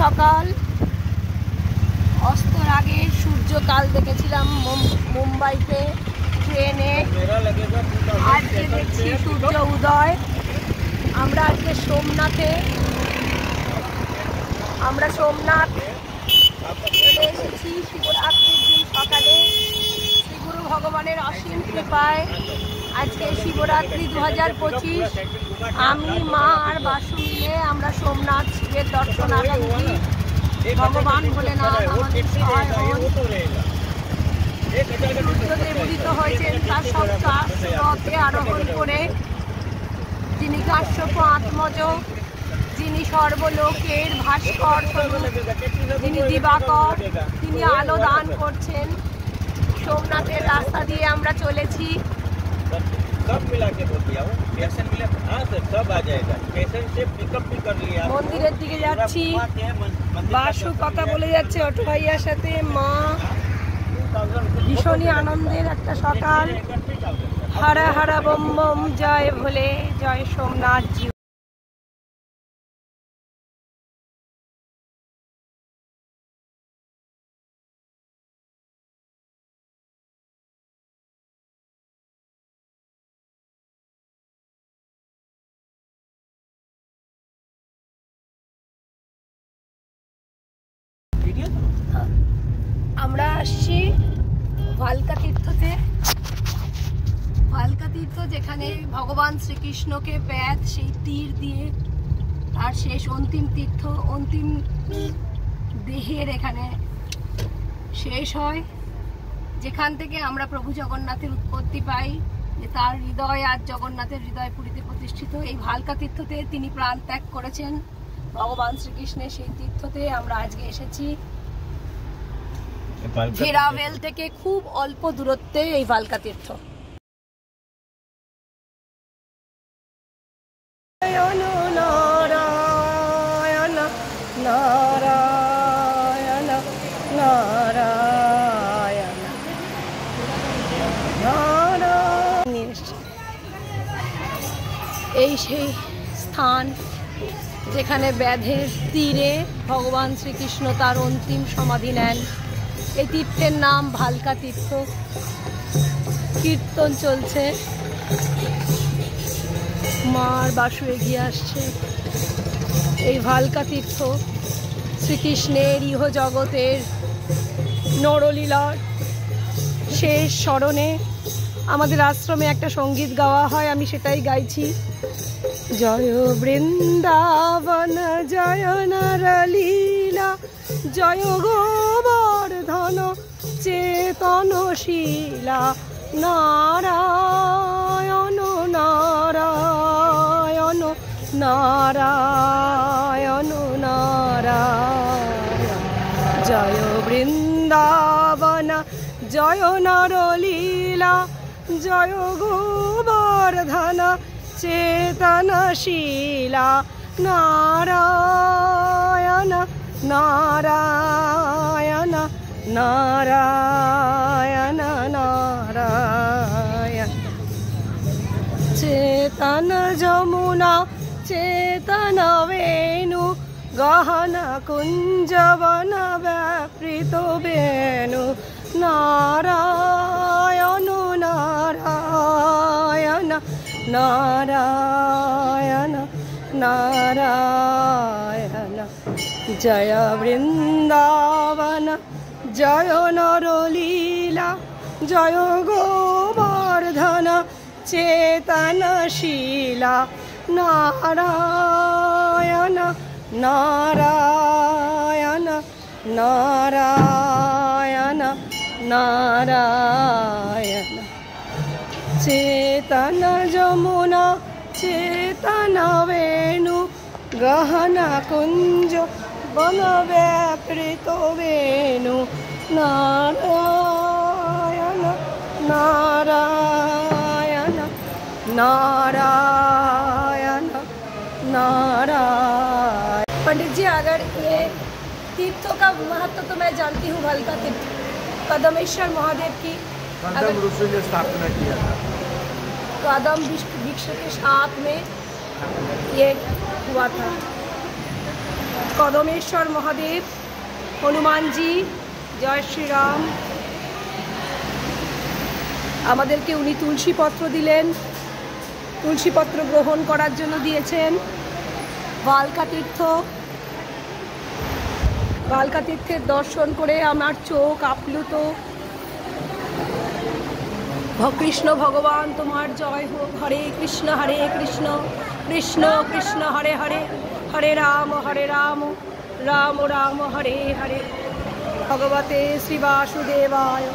সকাল, অস্তর আগে সূর্যকাল দেখেছিলাম মুম্বাইতে ট্রেনে। আজকে দেখছি সূর্য উদয়। আমরা আজকে সোমনাথ চলে এসেছি শিবরাত্রির দিন সকালে। শ্রী গুরু ভগবানের অসীম কৃপায় আজকে শিবরাত্রি 2025। আমি, মা আর বাসু মিলে আমরা সোমনাথ শিবের দর্শন আকাঙ্ক্ষী। ভগবান ভোলেনাথ আমাদের সহায় হন। সূর্যদেব উদিত হয়েছেন তার সপ্তরথে আরোহণ করে। যিনি কাশ্যপ আত্মজ, যিনি সর্বলোকের ভাস্কর স্বরূপ, যিনি দিবাকর, তিনি আলো দান করছেন। সোমনাথের রাস্তা দিয়ে আমরা চলেছি। মন্দিরের দিকে যাচ্ছি। বাসু কথা বলে যাচ্ছে অটো ভাইয়ার সাথে। মা ভীষণই আনন্দের একটা সকাল। হারা হারা বম বম, জয় ভোলে, জয় সোমনাথ জি। আমরা আসছি ভালকা তীর্থতে। ভালকা তীর্থ যেখানে ভগবান শ্রীকৃষ্ণকে ব্যাধ সেই তীর দিয়ে তার শেষ অন্তিম তীর্থ, অন্তিম দেহের এখানে শেষ হয়। যেখান থেকে আমরা প্রভু জগন্নাথের উৎপত্তি পাই, যে তার হৃদয় আজ জগন্নাথের হৃদয় পুরীতে প্রতিষ্ঠিত। এই ভালকা তীর্থতে তিনি প্রাণ ত্যাগ করেছেন ভগবান শ্রীকৃষ্ণের। সেই তীর্থতে আমরা আজকে এসেছি। ভেরাভেল থেকে খুব অল্প দূরত্বে এই ভালকা তীর্থ। নারায়ণ নারায়ণ নারায়ণ নারায়ণ নারায়ণ। এই সেই স্থান যেখানে ব্যাধের তীরে ভগবান শ্রীকৃষ্ণ তার অন্তিম সমাধি নেন। এই তীর্থের নাম ভালকা তীর্থ। কীর্তন চলছে, মার বাসু এগিয়ে আসছে। এই ভালকা তীর্থ শ্রীকৃষ্ণের ইহ জগতের নরলীলার শেষ স্মরণে আমাদের আশ্রমে একটা সঙ্গীত গাওয়া হয়, আমি সেটাই গাইছি। জয় বৃন্দাবন জয় নরলীলা, জয় গোবর্ধন চেতনশীলা, নারায়ণ নারায়ণ নারায়ণ নারায়ণ। জয় বৃন্দাবন জয় নরলীলা, জয় গোবর্ধন চেতনশীলা, নারায়ণ নারায়ণ নারায়ণ নারায়ণ। চেতন যমুনা চেতন বেণু, গহন কুঞ্জবন ব্যাপৃত বেণু, নারায়ণ নারায়ণ নারায়ণ নারায়ণ। জয় বৃন্দাবন জয় নরলীলা, জয় গোবর্ধন চেতনশীলা, নারায়ণ নারায়ণ নারায়ণ নারায়ণ। চেতন যমুনা চেতন বেণু, গহন কুঞ্জ বন ব্যাপৃত বেণু, नारायण नारायण नारायण नारायण। पंडित जी, अगर ये तीर्थों का महत्व तो मैं जानती हूँ, भालका तीर्थ कदमेश्वर महादेव की कदम ऋषि ने स्थापना किया था। कदम वृक्ष के साथ में ये हुआ था। কদমেশ্বর মহাদেব, হনুমানজি, জয় শ্রীরাম। আমাদেরকে উনি তুলসী পত্র দিলেন, তুলসী পত্র গ্রহণ করার জন্য দিয়েছেন। বালকা তীর্থের দর্শন করে আমার চোখ আপ্লুত। কৃষ্ণ ভগবান তোমার জয় হোক। হরে কৃষ্ণ কৃষ্ণ কৃষ্ণ হরে হরে, হরে রাম রাম রাম হরে হরে। ভগবতে শ্রী বাসুদেবায়।